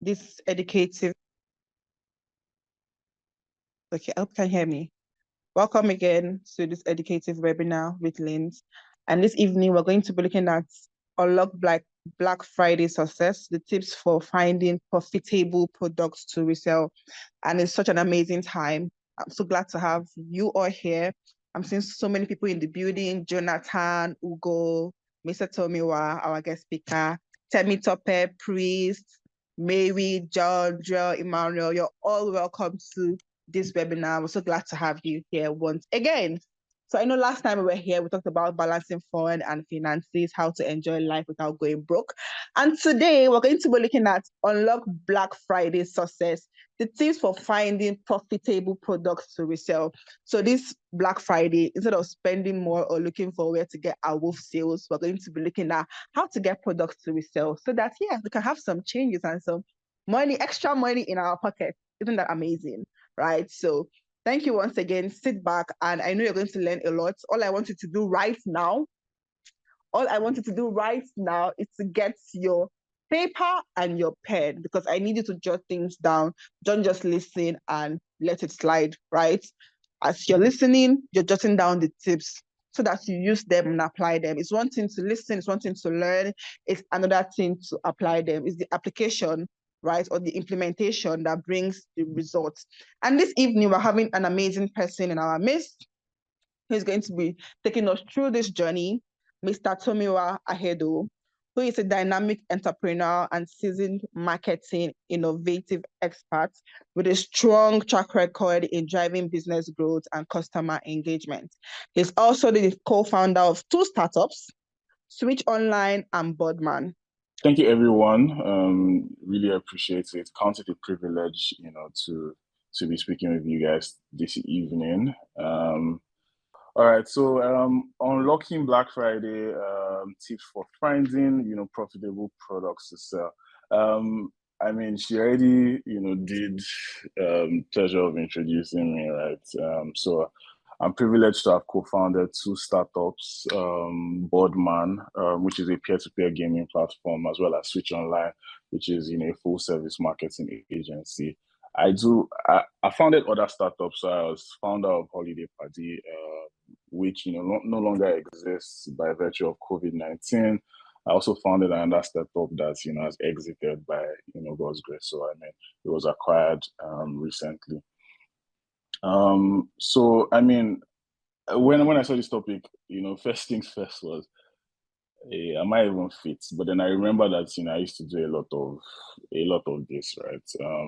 this educative. Okay, I hope you can hear me. Welcome again to this educative webinar with Lint. And this evening, we're going to be looking at Unlock Black Friday Success, the tips for finding profitable products to resell. And it's such an amazing time. I'm so glad to have you all here. I'm seeing so many people in the building: Jonathan, Ugo, Mr. Tomiwa, our guest speaker, Temi Tope, Priest, Mary, Georgia, Emmanuel. You're all welcome to this webinar. We're so glad to have you here once again. So I know last time we were here, we talked about balancing fun and finances, how to enjoy life without going broke. And today we're going to be looking at Unlock Black Friday Success, the tips for finding profitable products to resell. So this Black Friday, instead of spending more or looking for where to get our wolf sales, we're going to be looking at how to get products to resell so that, yeah, we can have some changes and some money, extra money in our pocket. Isn't that amazing? Right? So thank you once again. Sit back, and I know you're going to learn a lot. All I want you to do right now is to get your paper and your pen, because I need you to jot things down. Don't just listen and let it slide, right? As you're listening, you're jotting down the tips so that you use them and apply them. It's one thing to listen, it's one thing to learn, it's another thing to apply them. It's the application, right, or the implementation that brings the results. And this evening, we're having an amazing person in our midst who's going to be taking us through this journey, Mr. Tomiwa Ahedo, who is a dynamic entrepreneur and seasoned marketing innovative expert with a strong track record in driving business growth and customer engagement. He's also the co-founder of two startups, Switch Online and Boardman. Thank you, everyone. Really appreciate it. Count it a privilege, to be speaking with you guys this evening. All right, so unlocking Black Friday tips for finding, profitable products to sell. I mean, she already, did pleasure of introducing me, right? So I'm privileged to have co-founded two startups, Boardman, which is a peer-to-peer gaming platform, as well as Switch Online, which is a full-service marketing agency. I founded other startups. So I was founder of Holiday Party, which no longer exists by virtue of COVID-19. I also founded another startup that has exited by God's grace. So I mean, it was acquired recently. So I mean, when I saw this topic, first things first was, hey, am I even fit? But then I remember that I used to do a lot of this, right?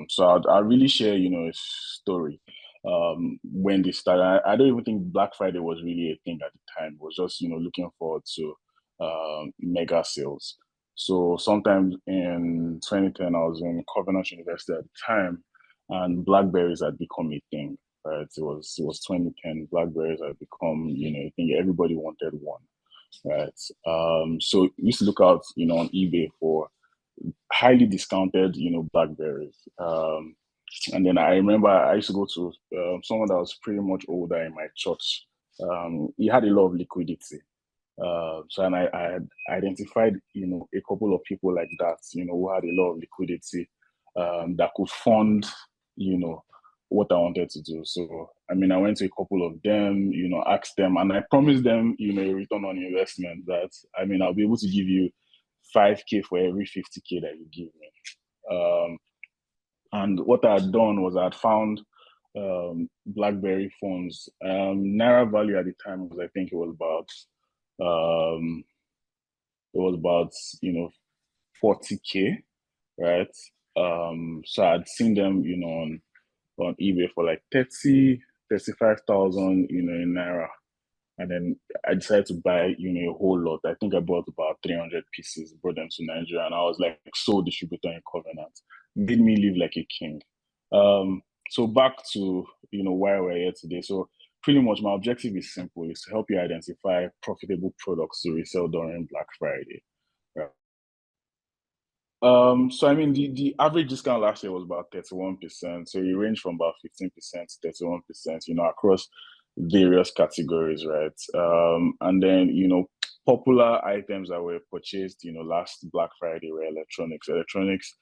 So I'll really share a story. When this started, I don't even think Black Friday was really a thing at the time. It was just looking forward to mega sales. So sometime in 2010, I was in Covenant University at the time, and Blackberries had become a thing. Right, it was 2010. Blackberries had become I think everybody wanted one, right? So we used to look out on eBay for highly discounted Blackberries. And then I remember I used to go to someone that was pretty much older in my church. He had a lot of liquidity. And I had identified, a couple of people like that, who had a lot of liquidity that could fund, what I wanted to do. So, I mean, I went to a couple of them, asked them, and I promised them, a return on investment that, I mean, I'll be able to give you 5K for every 50K that you give me. And what I had done was I had found BlackBerry phones. Naira value at the time was, I think it was about 40K, right? So I'd seen them, on eBay for like 35,000, in Naira. And then I decided to buy, a whole lot. I think I bought about 300 pieces, brought them to Nigeria, and I was like sole distributor in Covenant. Made me live like a king. So back to, why we're here today. So pretty much my objective is simple, is to help you identify profitable products to resell during Black Friday. Right? So I mean, the average discount last year was about 31%. So it ranged from about 15% to 31%, across various categories, right? And then, popular items that were purchased, last Black Friday were electronics. Electronics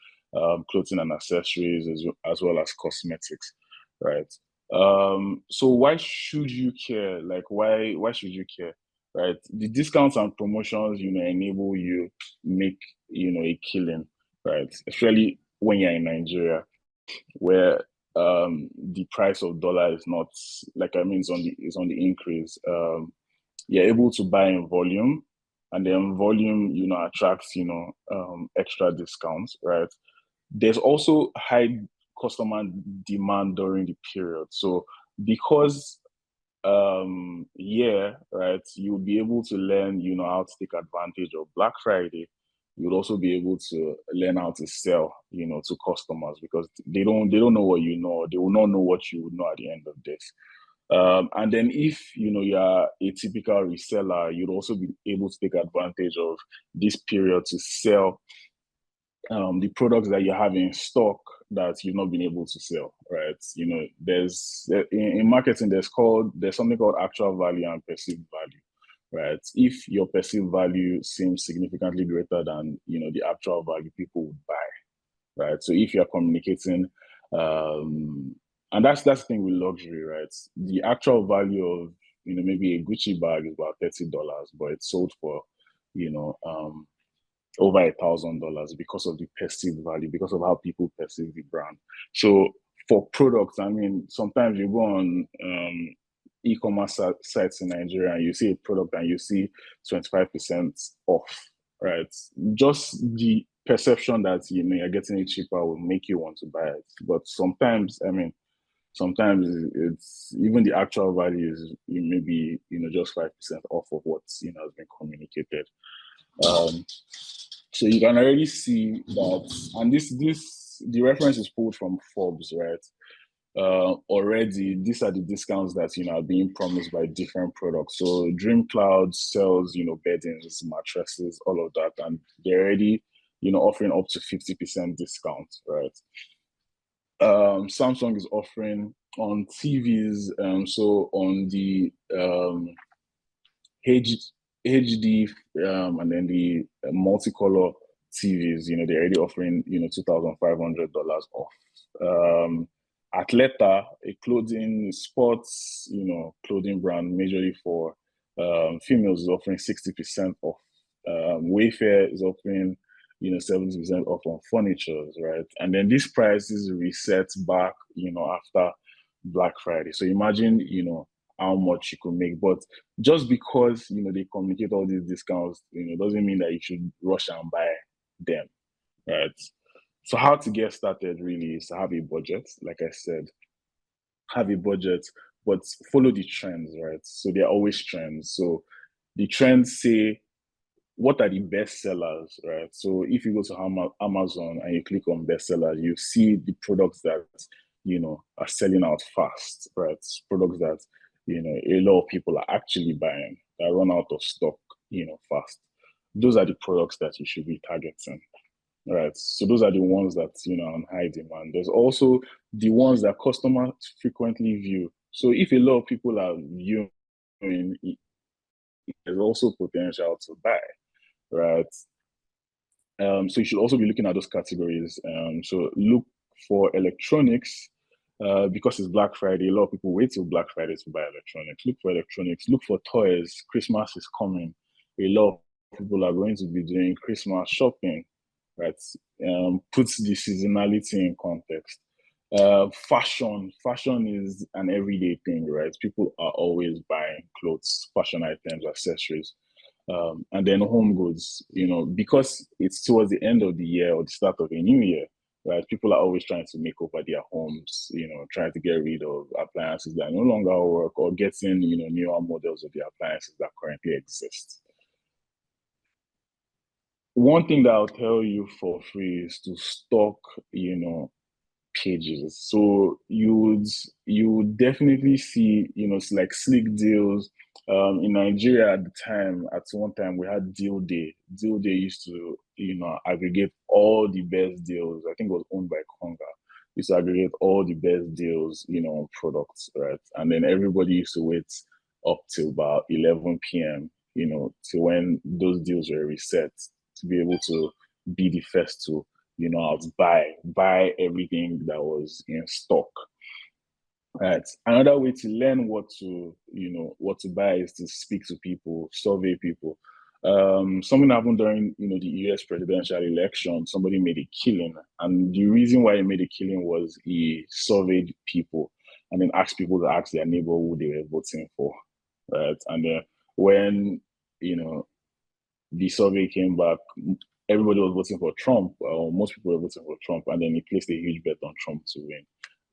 clothing and accessories, as well as cosmetics, right? So why should you care? Like, why should you care, right? The discounts and promotions, enable you make, a killing, right? Especially when you're in Nigeria, where the price of dollar is not, like, I mean, it's on the increase. You're able to buy in volume, and then volume, attracts, extra discounts, right? There's also high customer demand during the period. So because yeah, right, you'll be able to learn, how to take advantage of Black Friday. You'll also be able to learn how to sell, to customers, because they don't know what you know. They will not know what you would know at the end of this. And then if you're a typical reseller, you'd also be able to take advantage of this period to sell the products that you have in stock that you've not been able to sell, right? There's in marketing, there's something called actual value and perceived value, right? If your perceived value seems significantly greater than the actual value, people would buy, right? So if you're communicating, and that's the thing with luxury, right? The actual value of maybe a Gucci bag is about $30, but it's sold for you know over $1,000 because of the perceived value, because of how people perceive the brand. So for products, I mean, sometimes you go on e-commerce sites in Nigeria and you see a product and you see 25% off, right? Just the perception that you're getting it cheaper will make you want to buy it. But sometimes, I mean, sometimes it's even the actual value is maybe just 5% off of what has been communicated. Um, so you can already see that, and the reference is pulled from Forbes, right? Already these are the discounts that are being promised by different products. So Dream Cloud sells beddings, mattresses, all of that, and they're already offering up to 50% discount, right? Samsung is offering on TVs, so on the H, HD, and then the multicolor TVs, they're already offering, $2,500 off. Athleta, a clothing, sports, clothing brand, majorly for females, is offering 60% off. Wayfair is offering, 70% off on furniture, right? And then this price is reset back, after Black Friday. So imagine, how much you could make. But just because they communicate all these discounts, doesn't mean that you should rush and buy them, right? So how to get started really is to have a budget, like I said, have a budget, but follow the trends, right? So there are always trends. So the trends say what are the best sellers, right? So if you go to Amazon and you click on bestsellers, you see the products that are selling out fast, right? Products that a lot of people are actually buying that run out of stock, fast. Those are the products that you should be targeting, right? So those are the ones that are on high demand. There's also the ones that customers frequently view. So if a lot of people are viewing, there's also potential to buy, right? So you should also be looking at those categories. So look for electronics, because it's Black Friday. A lot of people wait till Black Friday to buy electronics. Look for electronics. Look for toys. Christmas is coming. A lot of people are going to be doing Christmas shopping, right? Puts the seasonality in context. Fashion is an everyday thing, right? People are always buying clothes, fashion items, accessories. And then home goods, because it's towards the end of the year or the start of a new year, right? People are always trying to make over their homes, trying to get rid of appliances that no longer work, or getting, newer models of the appliances that currently exist. One thing that I'll tell you for free is to stock, pages. So you would definitely see, like slick deals. In Nigeria at the time, at one time we had Deal Day. Deal Day used to, aggregate all the best deals. I think it was owned by Conga. Used to aggregate all the best deals, on products, right? And then everybody used to wait up till about 11 p.m., to when those deals were reset, to be able to be the first to out, buy everything that was in stock. Right. Another way to learn what to buy is to speak to people, survey people. Something happened during, the US presidential election. Somebody made a killing, and the reason why he made a killing was he surveyed people and then asked people to ask their neighbor who they were voting for. Right. And then when, you know, the survey came back, everybody was voting for Trump, or most people were voting for Trump, and then he placed a huge bet on Trump to win.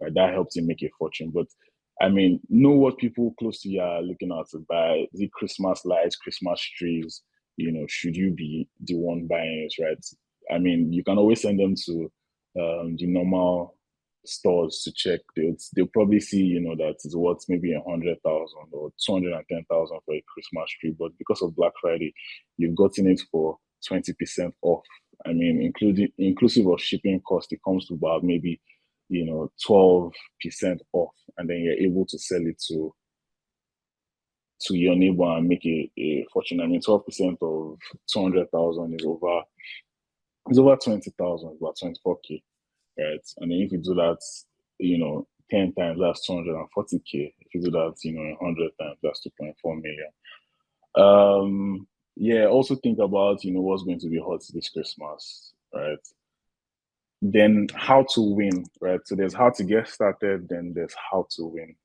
Right, that helped him make a fortune. But I mean, know what people close to you are looking out to buy. The Christmas lights, Christmas trees. Should you be the one buying it, right? I mean, you can always send them to the normal stores to check. They'll probably see, that it's worth maybe 100,000 or 210,000 for a Christmas tree. But because of Black Friday, you've gotten it for 20% off. I mean, inclusive of shipping cost, it comes to about maybe 12% off, and then you're able to sell it to your neighbor and make a fortune. I mean, 12% of 200,000 is over 20,000, about 24K, right? And then if you do that, 10 times, that's 240K. If you do that, 100 times, that's 2.4 million. Yeah, also think about, what's going to be hot this Christmas, right? Then how to win, right? So there's how to get started, then there's how to win.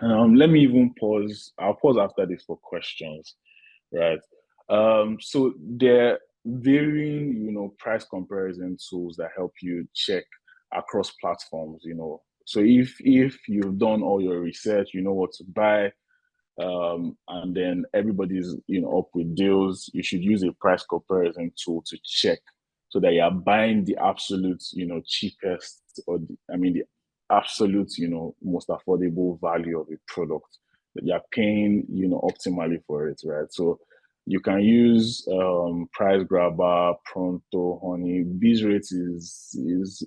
Let me even pause. I'll pause after this for questions, right? So there are varying, price comparison tools that help you check across platforms. So if you've done all your research, you know what to buy, and then everybody's up with deals, you should use a price comparison tool to check so that you're buying the absolute cheapest, or the absolute most affordable value of a product, that you're paying optimally for it, right? So you can use Price Grabber, Pronto, Honey. Bizrate is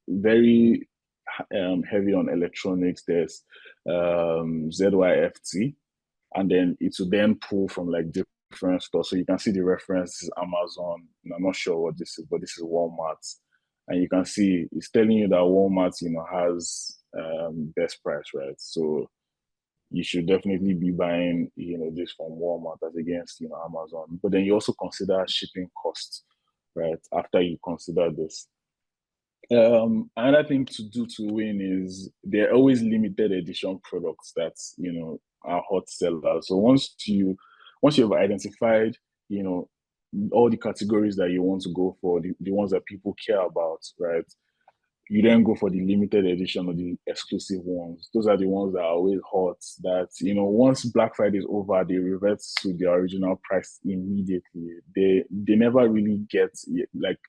very heavy on electronics. There's ZYFT, and then it will then pull from like different stores. So you can see the reference, this is Amazon, and I'm not sure what this is, but this is Walmart. And you can see it's telling you that Walmart, has best price, right? So you should definitely be buying, this from Walmart as against, Amazon. But then you also consider shipping costs, right? After you consider this. Another thing to do to win is there are always limited edition products that are hot sellers. So once you've identified all the categories that you want to go for, the ones that people care about, right? You then go for the limited edition or the exclusive ones. Those are the ones that are always hot. That once Black Friday is over, they revert to their original price immediately. They never really get like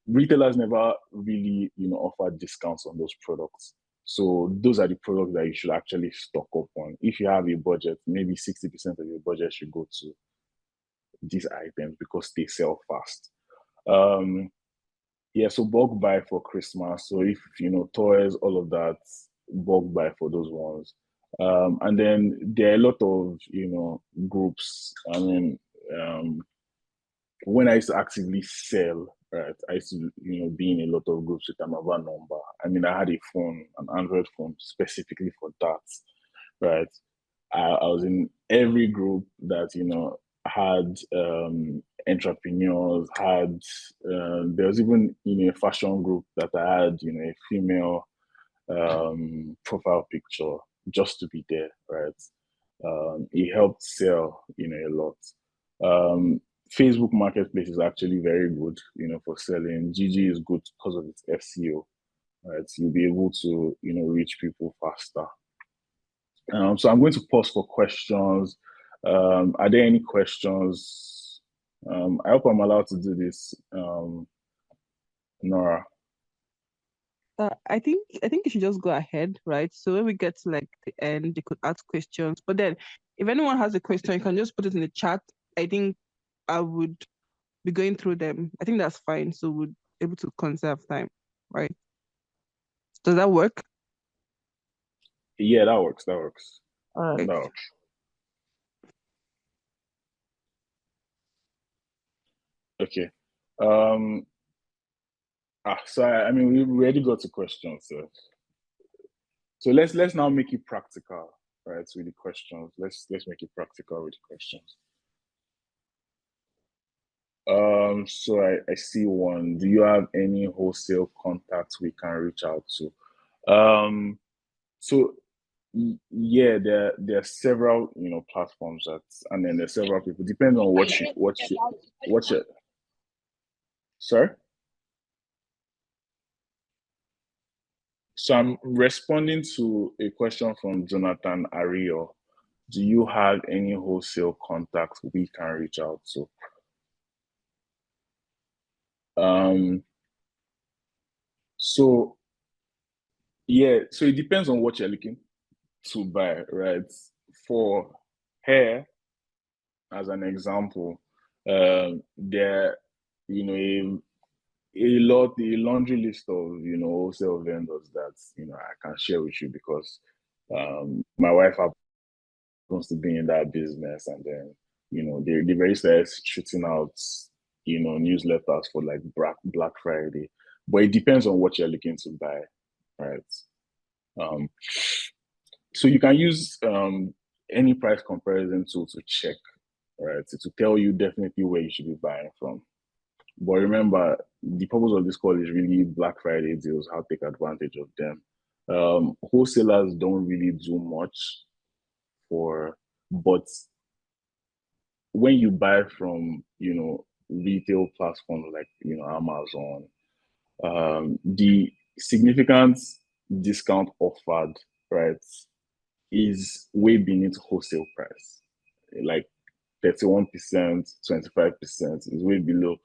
retailers never really offer discounts on those products. So those are the products that you should actually stock up on. If you have a budget, maybe 60% of your budget should go to these items because they sell fast. um yeah, so bulk buy for Christmas. So if toys, all of that, bulk buy for those ones. And then there are a lot of groups. I mean, um when I used to actively sell, right, I used to, be in a lot of groups with another number. I mean, I had a phone, an Android phone specifically for that, right? I was in every group that, had entrepreneurs, had, there was even, a fashion group that I had, a female profile picture just to be there, right? It helped sell, a lot. Um, Facebook Marketplace is actually very good, for selling. GG is good because of its SEO, right? You'll be able to, reach people faster. So I'm going to pause for questions. Are there any questions? I hope I'm allowed to do this, Nora. I think you should just go ahead, right? So when we get to like the end, they could ask questions. But then if anyone has a question, you can just put it in the chat. I think I would be going through them. I think that's fine. So we're able to conserve time, right? Does that work? Yeah, that works. That works. All right. That works. Okay. Um, So I mean, we already got to questions. So let's now make it practical, right? With the questions, let's make it practical with the questions. So I see one. Do you have any wholesale contacts we can reach out to? So yeah, there are several platforms and then there's several people. Depends on what you sorry. So I'm responding to a question from Jonathan Ario. Do you have any wholesale contacts we can reach out to? Um, so yeah, so it depends on what you're looking to buy, right? For hair, as an example, there, a laundry list of wholesale vendors that I can share with you because my wife happens to be in that business, and then they very started shooting out newsletters for like Black Friday, but it depends on what you're looking to buy, right? Um, so you can use any price comparison tool to check, right, to tell you definitely where you should be buying from. But remember, the purpose of this call is really Black Friday deals, how to take advantage of them. Wholesalers don't really do much but when you buy from, retail platforms like, Amazon, the significant discount offered, right, is way beneath wholesale price. Like 31%, 25% is way below,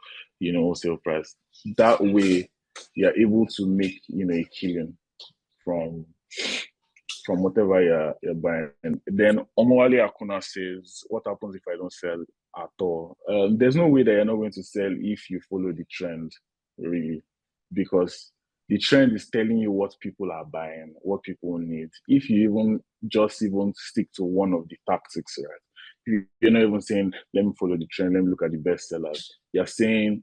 wholesale price. That way, you're able to make, a killing from whatever you're buying. And then Omowale Akuna says, what happens if I don't sell at all? There's no way that you're not going to sell if you follow the trend, really, because the trend is telling you what people are buying, what people need. If you even stick to one of the tactics, right? You're not even saying, let me follow the trend, let me look at the best sellers. You're saying,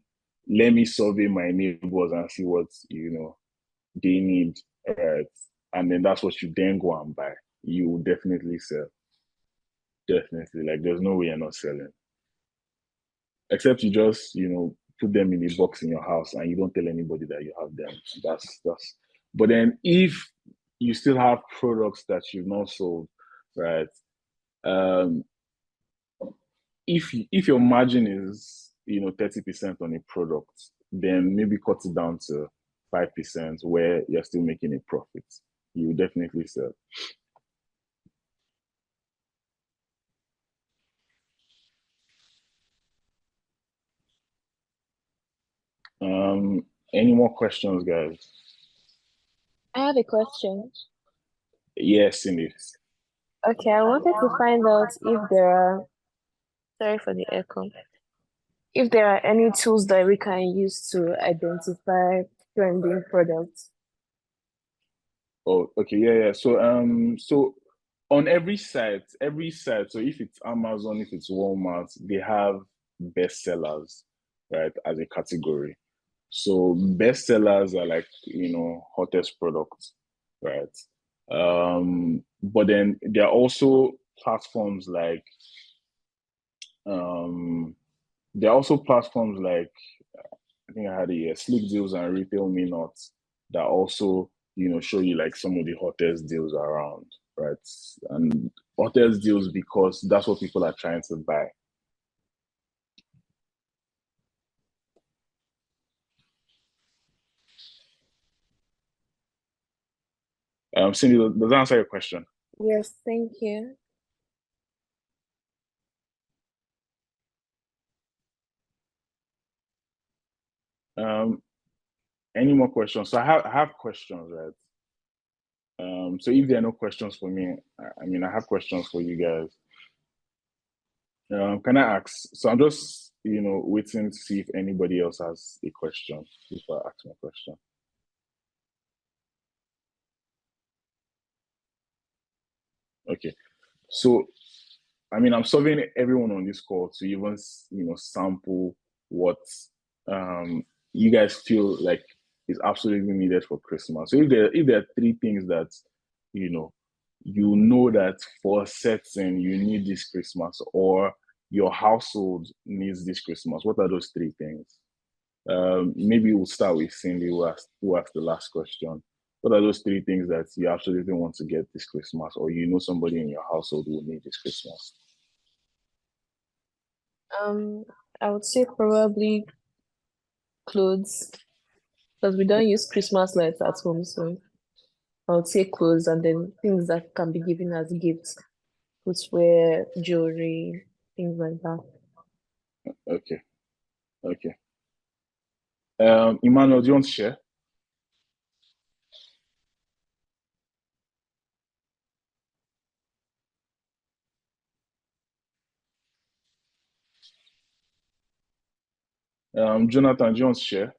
let me survey my neighbors and see what they need, right? And then that's what you then go and buy. You will definitely sell. Definitely. Like there's no way you're not selling. Except you just, put them in a box in your house and you don't tell anybody that you have them. That's but then if you still have products that you've not sold, right? Um if your margin is 30% on a product, then maybe cut it down to 5% where you're still making a profit. You definitely sell. Um, any more questions, guys? I have a question. Yes, Cindy. Okay, I wanted to find out if there are, sorry for the echo, if there are any tools that we can use to identify trending products. Oh, okay, yeah. So on every site. So if it's Amazon, if it's Walmart, they have bestsellers, right, as a category. So bestsellers are like hottest products, right? But then there are also platforms like um, there are also platforms like I think I had a Slick Deals and Retail Me Not that also, show you like some of the hottest deals around, right? And hottest deals because that's what people are trying to buy. Cindy, does that answer your question? Yes, thank you. Um, any more questions? So I have questions, right? So if there are no questions for me, I mean, I have questions for you guys. Can I ask? So I'm just, waiting to see if anybody else has a question before I ask my question. Okay. So, I mean, I'm serving everyone on this call to even, sample what you guys feel like is absolutely needed for Christmas. So if there are three things that you know that for certain you need this Christmas, or your household needs this Christmas, what are those three things? Maybe we'll start with Cindy, who asked the last question. What are those three things that you absolutely want to get this Christmas, or you know somebody in your household will need this Christmas? I would say probably clothes, because we don't use Christmas lights at home, so I would say clothes, and then things that can be given as gifts, footwear, jewelry, things like that. Okay. Emmanuel, do you want to share? Jonathan, do you want to share?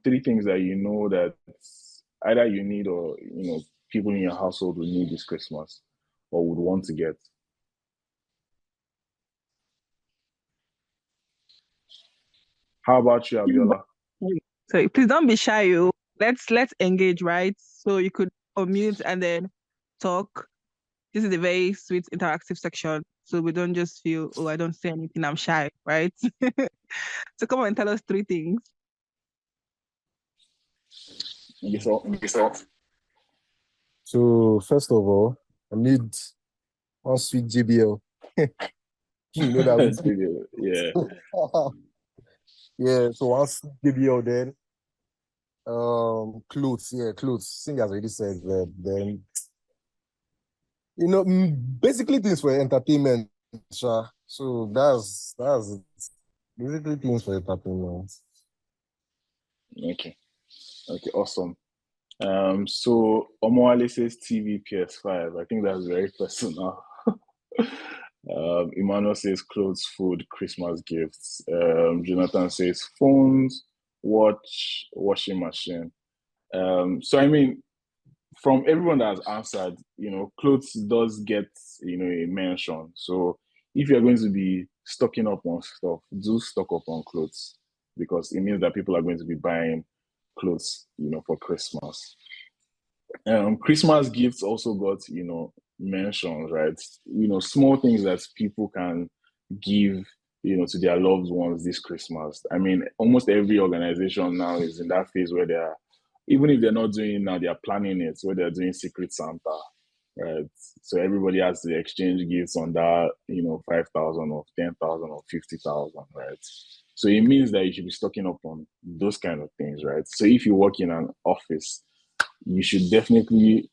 Three things that you know that either you need, or people in your household will need this Christmas or would want to get. How about you, Abiola? So please don't be shy, you. Let's engage, right? So you could unmute and then talk. This is a very sweet interactive section, so we don't just feel, oh, I don't say anything, I'm shy, right? So come on and tell us three things. So first of all, I need one sweet JBL. You know that Yeah. Yeah, so one sweet JBL, then clothes. Yeah, clothes. Sing has already said that. Then basically things for entertainment. Sha. So that's basically things for entertainment. Okay, awesome. So Omoale says TV, PS5. I think that's very personal. Emmanuel says clothes, food, Christmas gifts. Jonathan says phones, watch, washing machine. So I mean, from everyone that has answered, clothes does get, a mention. So if you're going to be stocking up on stuff, do stock up on clothes, because it means that people are going to be buying clothes, for Christmas. Christmas gifts also got, mentions, right? Small things that people can give, to their loved ones this Christmas. I mean, almost every organization now is in that phase where even if they're not doing it now, they're planning it, where they're doing Secret Santa, right? So everybody has to exchange gifts on that, 5,000 or 10,000 or 50,000, right? So it means that you should be stocking up on those kind of things, right? So if you work in an office, you should definitely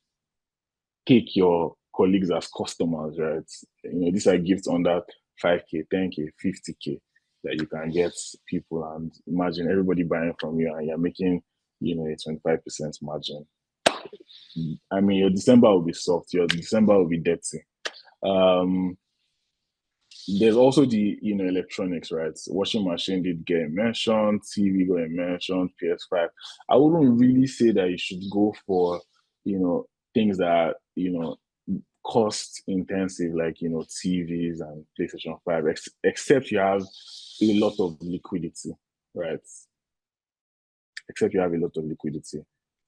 take your colleagues as customers, right? These are gifts under 5K, 10K, 50K that you can get people, and imagine everybody buying from you and you're making, a 25% margin. I mean, your December will be soft, your December will be dirty. There's also the electronics, right? Washing machine did get mentioned, TV got mentioned, PS5. I wouldn't really say that you should go for things that are cost intensive, like TVs and PlayStation 5, except you have a lot of liquidity, right? Except you have a lot of liquidity.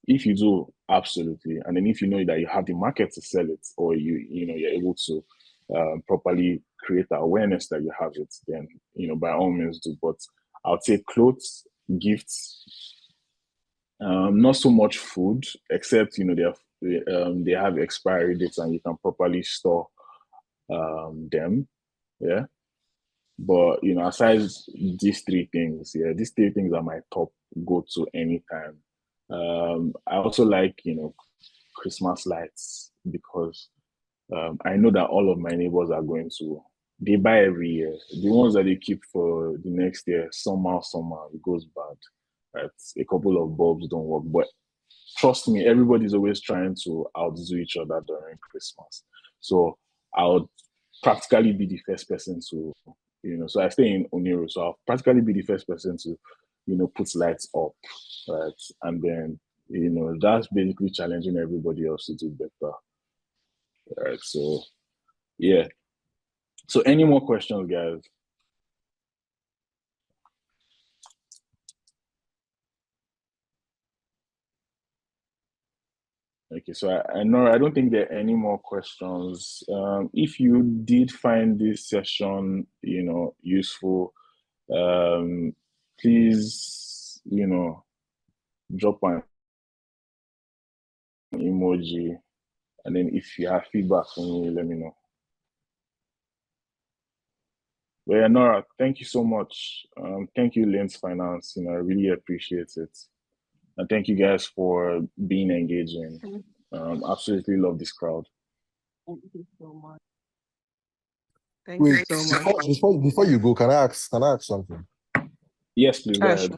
If you do, absolutely. And then if you know that you have the market to sell it, or you're able to properly create the awareness that you have it, then by all means do. But I'll say clothes, gifts, not so much food, except they have expiry dates and you can properly store them. Yeah. But aside these three things, these three things are my top go to anytime. I also like Christmas lights, because I know that all of my neighbors are going to, they buy every year. The ones that they keep for the next year, somehow it goes bad. Right? A couple of bulbs don't work, but trust me, everybody's always trying to outdo each other during Christmas. So I would practically be the first person to, so I stay in Oniru, so I'll practically be the first person to, put lights up, right? And then, that's basically challenging everybody else to do better, right? So, yeah. So any more questions, guys? Okay, so I know I don't think there are any more questions. If you did find this session, useful, please, drop an emoji, and then if you have feedback for me, let me know. But yeah, Nora, thank you so much. Thank you, Lint Finance. I really appreciate it. And thank you guys for being engaging. Absolutely love this crowd. Thank you so much. Thank you Wait, so much. before you go, can I ask something? Yes, please go ahead. Sure.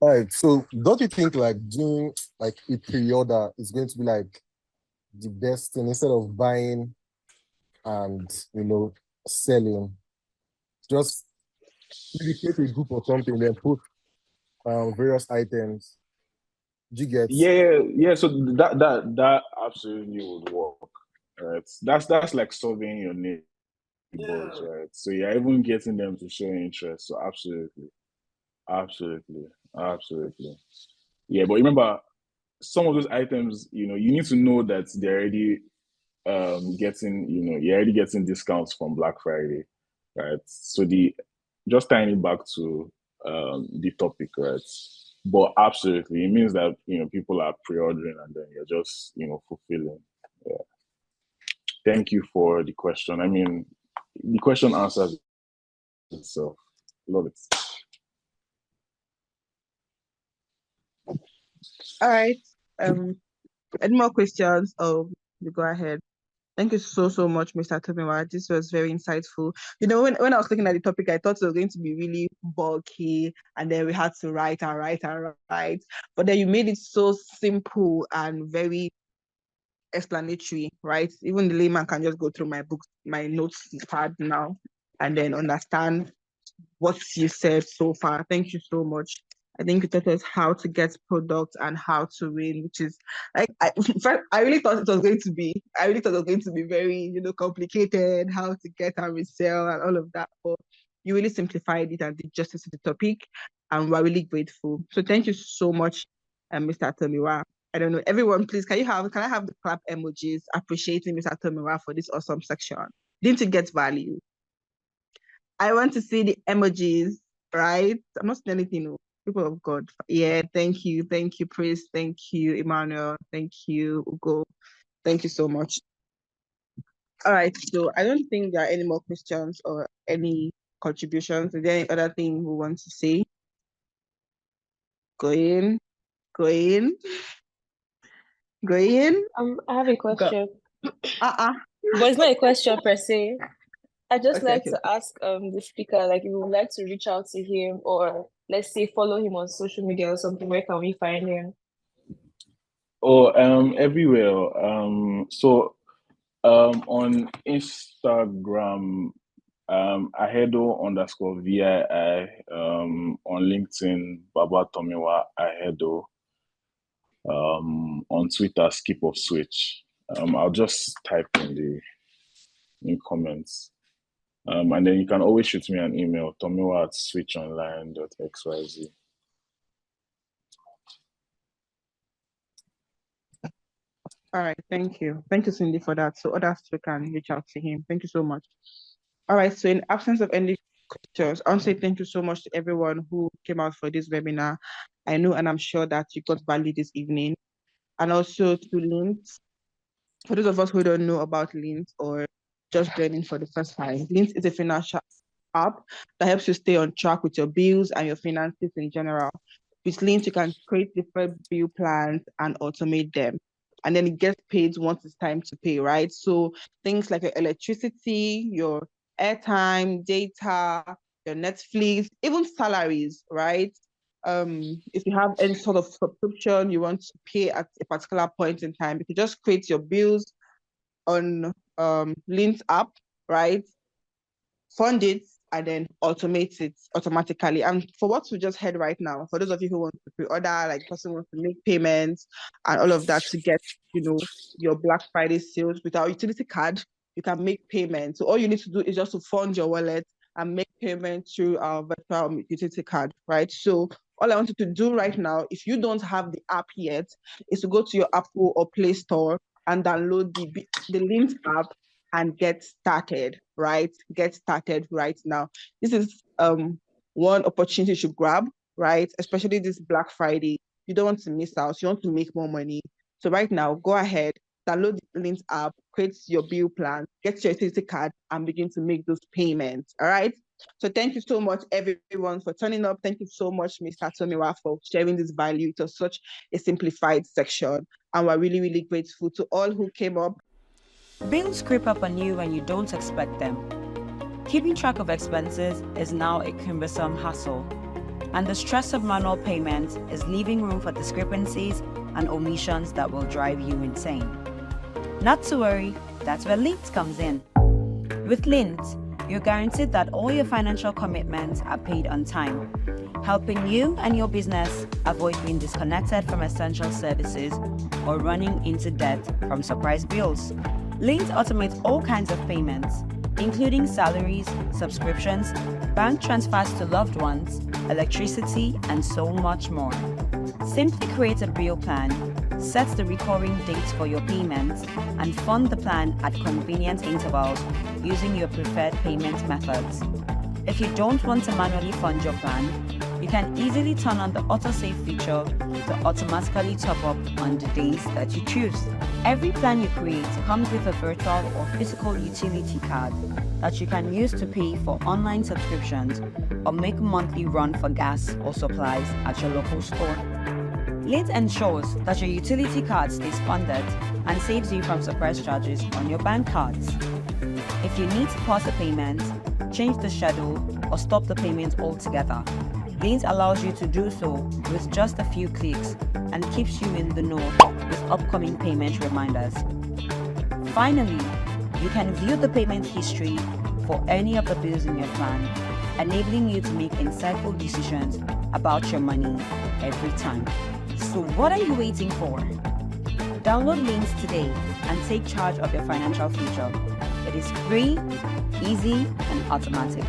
All right, so don't you think like doing like a pre-order is going to be like the best thing instead of buying and selling? Just maybe create a group or something, then put various items. Do you get? Yeah. So that absolutely would work. Right. That's like solving your neighbors, right? So you're even getting them to show interest. So absolutely. Yeah, but remember, some of those items, you need to know that they're already getting, you're already getting discounts from Black Friday, right? So just tying it back to the topic, right? But absolutely, it means that people are pre-ordering and then you're just fulfilling. Yeah. Thank you for the question. I mean, the question answers itself. Love it. All right. Any more questions? Oh, you go ahead. Thank you so much, Mr. Tomiwa. This was very insightful. When I was looking at the topic, I thought it was going to be really bulky, and then we had to write and write and write. But then you made it so simple and very explanatory, right? Even the layman can just go through my books, my notes pad now, and then understand what you said so far. Thank you so much. I think you taught us how to get products and how to win, which is like I really thought it was going to be. I really thought it was going to be very, complicated, how to get and resell and all of that. But you really simplified it and did justice to the topic, and we're really grateful. So thank you so much, Mr. Tomiwa. I don't know, everyone, please, can I have the clap emojis appreciating Mr. Tomiwa for this awesome section? Didn't you get value? I want to see the emojis, right? I'm not seeing anything. People of God. Yeah, thank you, Prince. Thank you, Emmanuel. Thank you, Ugo. Thank you so much. All right, so I don't think there are any more questions or any contributions. Is there any other thing we want to say? Go in. I have a question. But it's not a question per se. I just Okay. to ask the speaker, like if you would like to reach out to him or let's say follow him on social media or something, where can we find him? Oh, everywhere. So on Instagram, ahedo_VII, on LinkedIn, Baba Tomiwa Ahedo, on Twitter, Skip of Switch. I'll just type in comments. And then you can always shoot me an email, tomiwa@switchonline.xyz. All right, thank you. Thank you, Cindy, for that. So others too can reach out to him. Thank you so much. All right, so in absence of any questions, I want to say thank you so much to everyone who came out for this webinar. I know and I'm sure that you got value this evening. And also to Lint. For those of us who don't know about Lint or just joining for the first time, Lint is a financial app that helps you stay on track with your bills and your finances in general. With Lint, you can create different bill plans and automate them. And then it gets paid once it's time to pay, right? So things like your electricity, your airtime, data, your Netflix, even salaries, right? If you have any sort of subscription you want to pay at a particular point in time, you can just create your bills on Lint app, right? Fund it and then automate it automatically. And for what we just heard right now, for those of you who want to pre-order, like person wants to make payments and all of that to get, your Black Friday sales with our utility card, you can make payments. So all you need to do is just to fund your wallet and make payment through our virtual utility card, right? So All I want you to do right now, if you don't have the app yet, is to go to your Apple or Play Store and download the Lint app and get started, right? Get started right now. This is one opportunity you should grab, right? Especially this Black Friday. You don't want to miss out. You want to make more money. So right now, go ahead, download the Lint app, create your bill plan, get your utility card, and begin to make those payments. All right. So thank you so much, everyone, for turning up. Thank you so much, Mr. Tomiwa, for sharing this value. It was such a simplified section, and we're really, really grateful to all who came up. Bills creep up on you when you don't expect them. Keeping track of expenses is now a cumbersome hassle, and the stress of manual payments is leaving room for discrepancies and omissions that will drive you insane. Not to worry, that's where Lint comes in. With Lint, you're guaranteed that all your financial commitments are paid on time, helping you and your business avoid being disconnected from essential services or running into debt from surprise bills. Lint automates all kinds of payments, including salaries, subscriptions, bank transfers to loved ones, electricity, and so much more. Simply create a bill plan, set the recurring dates for your payments, and fund the plan at convenient intervals using your preferred payment methods. If you don't want to manually fund your plan, you can easily turn on the autosave feature to automatically top up on the days that you choose. Every plan you create comes with a virtual or physical utility card that you can use to pay for online subscriptions or make a monthly run for gas or supplies at your local store. Lint ensures that your utility card stays funded and saves you from surprise charges on your bank cards. If you need to pause a payment, change the schedule, or stop the payment altogether, Lint allows you to do so with just a few clicks and keeps you in the know with upcoming payment reminders. Finally, you can view the payment history for any of the bills in your plan, enabling you to make insightful decisions about your money every time. So what are you waiting for? Download Lint today and take charge of your financial future. It is free, easy, and automatic.